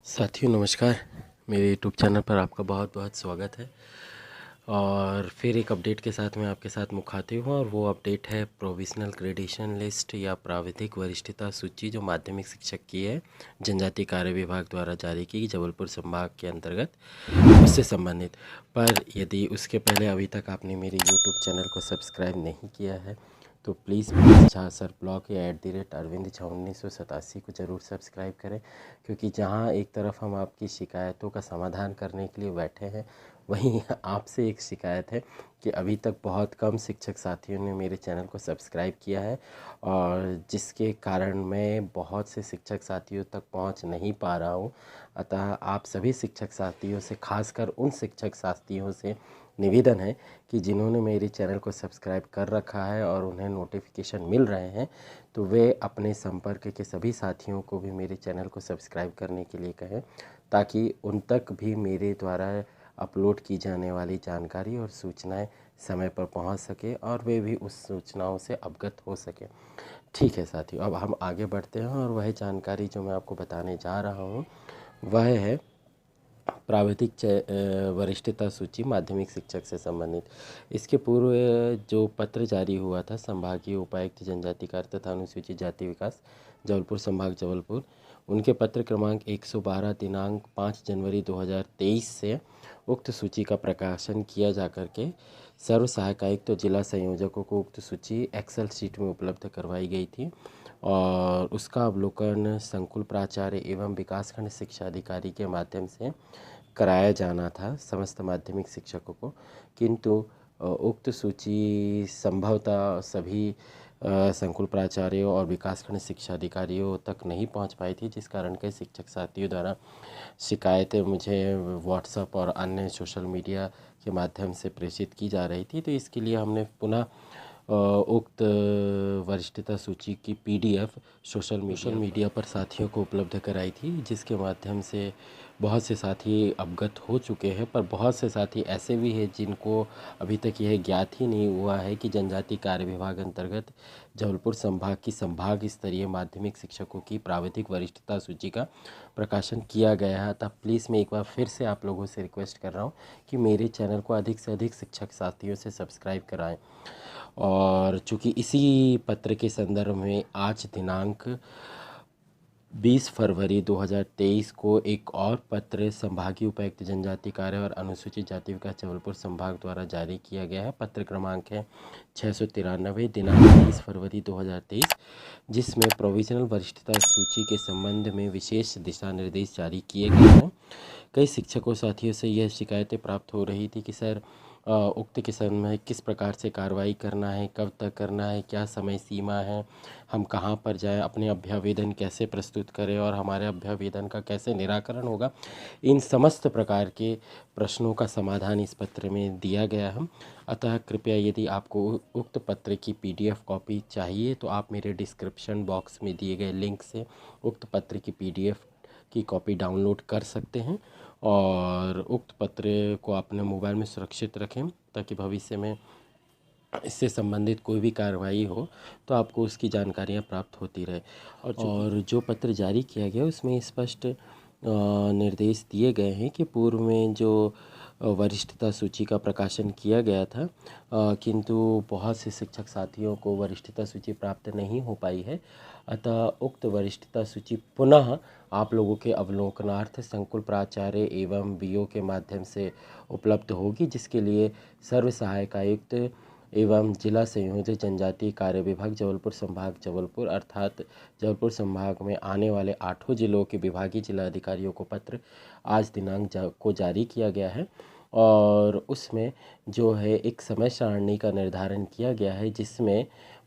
साथियों नमस्कार। मेरे यूट्यूब चैनल पर आपका बहुत बहुत स्वागत है। और फिर एक अपडेट के साथ मैं आपके साथ मुखातिब हूँ, और वो अपडेट है प्रोविजनल ग्रेडेशन लिस्ट या प्राविधिक वरिष्ठता सूची जो माध्यमिक शिक्षक की है, जनजातीय कार्य विभाग द्वारा जारी की जबलपुर संभाग के अंतर्गत, उससे संबंधित। पर यदि उसके पहले अभी तक आपने मेरे यूट्यूब चैनल को सब्सक्राइब नहीं किया है तो प्लीज़ झा सर ब्लॉग या @अरविंद झा 1987 को ज़रूर सब्सक्राइब करें, क्योंकि जहां एक तरफ हम आपकी शिकायतों का समाधान करने के लिए बैठे हैं, वहीं आपसे एक शिकायत है कि अभी तक बहुत कम शिक्षक साथियों ने मेरे चैनल को सब्सक्राइब किया है, और जिसके कारण मैं बहुत से शिक्षक साथियों तक पहुंच नहीं पा रहा हूं। अतः आप सभी शिक्षक साथियों से, खासकर उन शिक्षक साथियों से निवेदन है कि जिन्होंने मेरे चैनल को सब्सक्राइब कर रखा है और उन्हें नोटिफिकेशन मिल रहे हैं, तो वे अपने संपर्क के सभी साथियों को भी मेरे चैनल को सब्सक्राइब करने के लिए कहें, ताकि उन तक भी मेरे द्वारा अपलोड की जाने वाली जानकारी और सूचनाएं समय पर पहुंच सके और वे भी उस सूचनाओं से अवगत हो सके। ठीक है साथियों, अब हम आगे बढ़ते हैं, और वह जानकारी जो मैं आपको बताने जा रहा हूं वह है प्राविधिक वरिष्ठता सूची माध्यमिक शिक्षक से संबंधित। इसके पूर्व जो पत्र जारी हुआ था संभागीय उपायुक्त जनजाति कार्य तथा अनुसूचित जाति विकास जबलपुर संभाग जबलपुर, उनके पत्र क्रमांक 112 दिनांक 5 जनवरी 2023 से उक्त सूची का प्रकाशन किया जाकर के सर्व सहायक आयुक्त तो जिला संयोजकों को उक्त सूची एक्सेल शीट में उपलब्ध करवाई गई थी, और उसका अवलोकन संकुल प्राचार्य एवं विकासखंड शिक्षा अधिकारी के माध्यम से कराया जाना था समस्त माध्यमिक शिक्षकों को। किंतु उक्त सूची संभवतः सभी संकुल प्राचार्यों और विकासखंड शिक्षा अधिकारियों तक नहीं पहुंच पाई थी, जिस कारण के शिक्षक साथियों द्वारा शिकायतें मुझे व्हाट्सएप और अन्य सोशल मीडिया के माध्यम से प्रेषित की जा रही थी। तो इसके लिए हमने पुनः उक्त वरिष्ठता सूची की PDF सोशल मीडिया पर साथियों को उपलब्ध कराई थी, जिसके माध्यम से बहुत से साथी अवगत हो चुके हैं। पर बहुत से साथी ऐसे भी हैं जिनको अभी तक यह ज्ञात ही नहीं हुआ है कि जनजातीय कार्य विभाग अंतर्गत जबलपुर संभाग की संभाग स्तरीय माध्यमिक शिक्षकों की प्राविधिक वरिष्ठता सूची का प्रकाशन किया गया है। तब प्लीज़ मैं एक बार फिर से आप लोगों से रिक्वेस्ट कर रहा हूँ कि मेरे चैनल को अधिक से अधिक शिक्षक साथियों से सब्सक्राइब कराएं। और चूँकि इसी पत्र के संदर्भ में आज दिनांक 20 फरवरी 2023 को एक और पत्र संभागीय उपायुक्त जनजाति कार्य और अनुसूचित जाति विकास जबलपुर संभाग द्वारा जारी किया गया है। पत्र क्रमांक है 693 दिनांक 30 फरवरी 2023, जिसमें प्रोविजनल वरिष्ठता सूची के संबंध में विशेष दिशा निर्देश जारी किए गए हैं। कई शिक्षकों साथियों से यह शिकायतें प्राप्त हो रही थी कि सर उक्त के संबंध में किस प्रकार से कार्रवाई करना है, कब तक करना है, क्या समय सीमा है, हम कहां पर जाएं, अपने अभ्यावेदन कैसे प्रस्तुत करें और हमारे अभ्यावेदन का कैसे निराकरण होगा। इन समस्त प्रकार के प्रश्नों का समाधान इस पत्र में दिया गया है। अतः कृपया यदि आपको उक्त पत्र की PDF कॉपी चाहिए तो आप मेरे डिस्क्रिप्शन बॉक्स में दिए गए लिंक से उक्त पत्र की PDF की कॉपी डाउनलोड कर सकते हैं, और उक्त पत्र को अपने मोबाइल में सुरक्षित रखें, ताकि भविष्य में इससे संबंधित कोई भी कार्रवाई हो तो आपको उसकी जानकारियां प्राप्त होती रहे। और जो पत्र जारी किया गया उसमें स्पष्ट निर्देश दिए गए हैं कि पूर्व में जो वरिष्ठता सूची का प्रकाशन किया गया था, किंतु बहुत से शिक्षक साथियों को वरिष्ठता सूची प्राप्त नहीं हो पाई है। अतः उक्त वरिष्ठता सूची पुनः आप लोगों के अवलोकनार्थ संकुल प्राचार्य एवं BO के माध्यम से उपलब्ध होगी, जिसके लिए सर्व सहायक आयुक्त एवं जिला संयोजक जनजातीय कार्य विभाग जबलपुर संभाग जबलपुर अर्थात जबलपुर संभाग में आने वाले 8 जिलों के विभागीय जिला अधिकारियों को पत्र आज दिनांक को जारी किया गया है। और उसमें जो है एक समय सारणी का निर्धारण किया गया है, जिसमें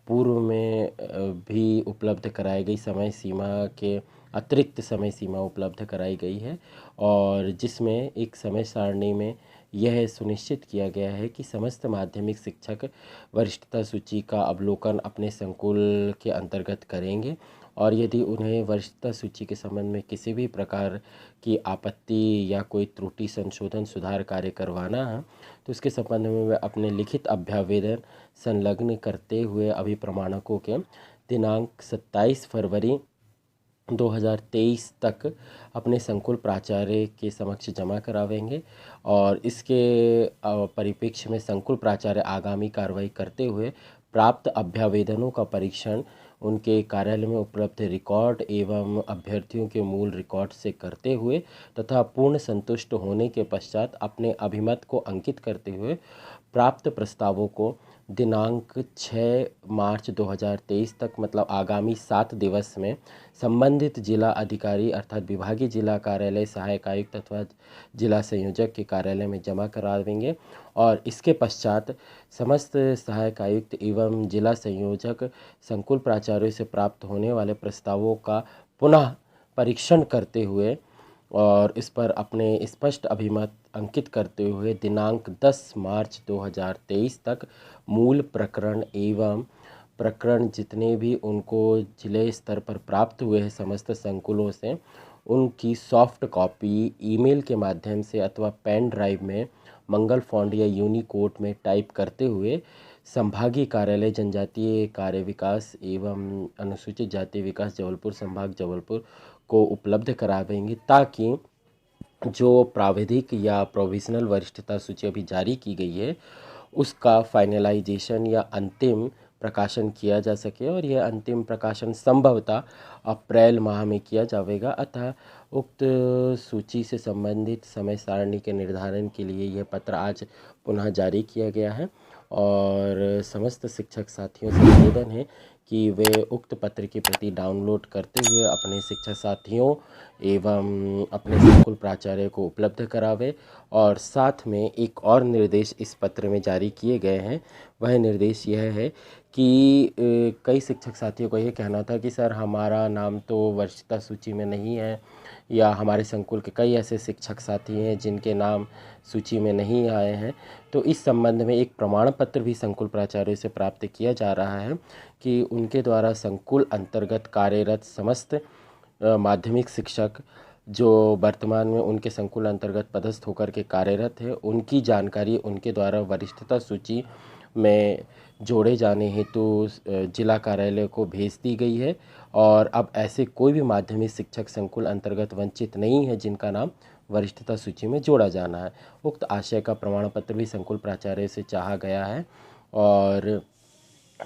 पूर्व में भी उपलब्ध कराई गई समय सीमा के अतिरिक्त समय सीमा उपलब्ध कराई गई है, और जिसमें एक समय सारणी में यह सुनिश्चित किया गया है कि समस्त माध्यमिक शिक्षक वरिष्ठता सूची का अवलोकन अपने संकुल के अंतर्गत करेंगे, और यदि उन्हें वरिष्ठता सूची के संबंध में किसी भी प्रकार की आपत्ति या कोई त्रुटि संशोधन सुधार कार्य करवाना है तो उसके संबंध में वे अपने लिखित अभ्यावेदन संलग्न करते हुए अभिप्रमाणकों के दिनांक 27 फरवरी 2023 तक अपने संकुल प्राचार्य के समक्ष जमा करावेंगे और इसके परिप्रेक्ष्य में संकुल प्राचार्य आगामी कार्रवाई करते हुए प्राप्त अभ्यावेदनों का परीक्षण उनके कार्यालय में उपलब्ध रिकॉर्ड एवं अभ्यर्थियों के मूल रिकॉर्ड से करते हुए तथा पूर्ण संतुष्ट होने के पश्चात अपने अभिमत को अंकित करते हुए प्राप्त प्रस्तावों को दिनांक 6 मार्च 2023 तक मतलब आगामी 7 दिवस में संबंधित जिला अधिकारी अर्थात विभागीय जिला कार्यालय सहायक आयुक्त अथवा जिला संयोजक के कार्यालय में जमा करा देंगे और इसके पश्चात समस्त सहायक आयुक्त एवं जिला संयोजक संकुल प्राचार्यों से प्राप्त होने वाले प्रस्तावों का पुनः परीक्षण करते हुए और इस पर अपने स्पष्ट अभिमत अंकित करते हुए दिनांक 10 मार्च 2023 तक मूल प्रकरण एवं प्रकरण जितने भी उनको जिले स्तर पर प्राप्त हुए हैं समस्त संकुलों से उनकी सॉफ्ट कॉपी ईमेल के माध्यम से अथवा पेन ड्राइव में मंगल फॉन्ट या यूनिकोड में टाइप करते हुए संभागीय कार्यालय जनजातीय कार्य विकास एवं अनुसूचित जाति विकास जबलपुर संभाग जबलपुर को उपलब्ध करावेंगे ताकि जो प्राविधिक या प्रोविजनल वरिष्ठता सूची अभी जारी की गई है उसका फाइनलाइजेशन या अंतिम प्रकाशन किया जा सके और यह अंतिम प्रकाशन संभवतः अप्रैल माह में किया जाएगा। अतः उक्त सूची से संबंधित समय सारणी के निर्धारण के लिए यह पत्र आज पुनः जारी किया गया है और समस्त शिक्षक साथियों से निवेदन है कि वे उक्त पत्र की प्रति डाउनलोड करते हुए अपने शिक्षक साथियों एवं अपने संकुल प्राचार्य को उपलब्ध करावे और साथ में एक और निर्देश इस पत्र में जारी किए गए हैं। वह निर्देश यह है कि कई शिक्षक साथियों को ये कहना था कि सर हमारा नाम तो वरिष्ठता सूची में नहीं है या हमारे संकुल के कई ऐसे शिक्षक साथी हैं जिनके नाम सूची में नहीं आए हैं। तो इस संबंध में एक प्रमाण पत्र भी संकुल प्राचार्य से प्राप्त किया जा रहा है कि उनके द्वारा संकुल अंतर्गत कार्यरत समस्त माध्यमिक शिक्षक जो वर्तमान में उनके संकुल अंतर्गत पदस्थ होकर के कार्यरत है उनकी जानकारी उनके द्वारा वरिष्ठता सूची में जोड़े जाने हेतु जिला कार्यालय को भेज दी गई है और अब ऐसे कोई भी माध्यमिक शिक्षक संकुल अंतर्गत वंचित नहीं है जिनका नाम वरिष्ठता सूची में जोड़ा जाना है। उक्त आशय का प्रमाण पत्र भी संकुल प्राचार्य से चाहा गया है और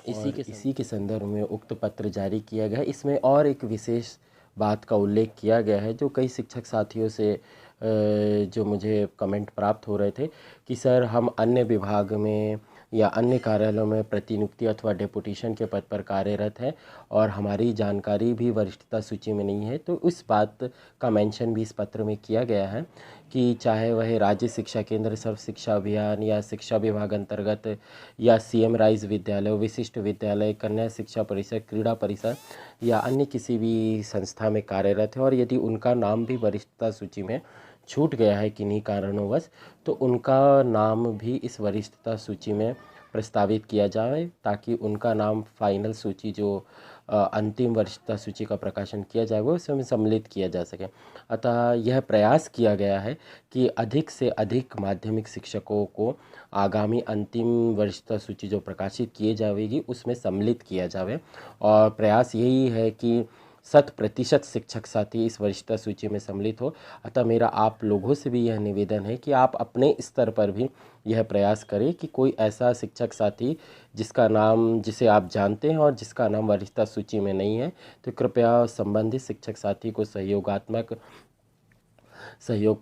इसी के संदर्भ में उक्त पत्र जारी किया गया है। इसमें और एक विशेष बात का उल्लेख किया गया है जो कई शिक्षक साथियों से जो मुझे कमेंट प्राप्त हो रहे थे कि सर हम अन्य विभाग में या अन्य कार्यालयों में प्रतिनियुक्ति अथवा डेपुटेशन के पद पर कार्यरत हैं और हमारी जानकारी भी वरिष्ठता सूची में नहीं है। तो इस बात का मेंशन भी इस पत्र में किया गया है कि चाहे वह राज्य शिक्षा केंद्र सर्व शिक्षा अभियान या शिक्षा विभाग अंतर्गत या सीएम राइज विद्यालय विशिष्ट विद्यालय कन्या शिक्षा परिषद क्रीड़ा परिषद या अन्य किसी भी संस्था में कार्यरत है और यदि उनका नाम भी वरिष्ठता सूची में छूट गया है किन्हीं कारणोंवश तो उनका नाम भी इस वरिष्ठता सूची में प्रस्तावित किया जाए ताकि उनका नाम फाइनल सूची जो अंतिम वरिष्ठता सूची का प्रकाशन किया जाएगा उसमें सम्मिलित किया जा सके। अतः यह प्रयास किया गया है कि अधिक से अधिक माध्यमिक शिक्षकों को आगामी अंतिम वरिष्ठता सूची जो प्रकाशित किए जाएगी उसमें सम्मिलित किया जाए और प्रयास यही है कि 100% शिक्षक साथी इस वरिष्ठता सूची में सम्मिलित हो। अतः मेरा आप लोगों से भी यह निवेदन है कि आप अपने स्तर पर भी यह प्रयास करें कि कोई ऐसा शिक्षक साथी जिसका नाम जिसे आप जानते हैं और जिसका नाम वरिष्ठता सूची में नहीं है तो कृपया संबंधित शिक्षक साथी को सहयोग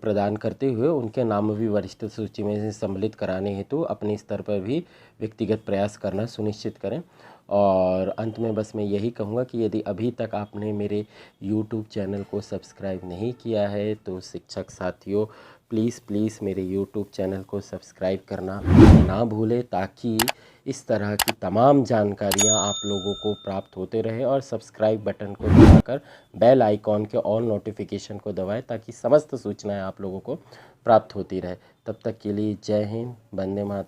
प्रदान करते हुए उनके नाम भी वरिष्ठ सूची में सम्मिलित कराने हेतु अपने स्तर पर भी व्यक्तिगत प्रयास करना सुनिश्चित करें। और अंत में बस मैं यही कहूँगा कि यदि अभी तक आपने मेरे YouTube चैनल को सब्सक्राइब नहीं किया है तो शिक्षक साथियों प्लीज़ मेरे YouTube चैनल को सब्सक्राइब करना ना भूलें ताकि इस तरह की तमाम जानकारियाँ आप लोगों को प्राप्त होते रहे और सब्सक्राइब बटन को दबाकर बेल आइकॉन के ऑल नोटिफिकेशन को दबाएं ताकि समस्त सूचनाएं आप लोगों को प्राप्त होती रहे। तब तक के लिए जय हिंद, वंदे मातरम।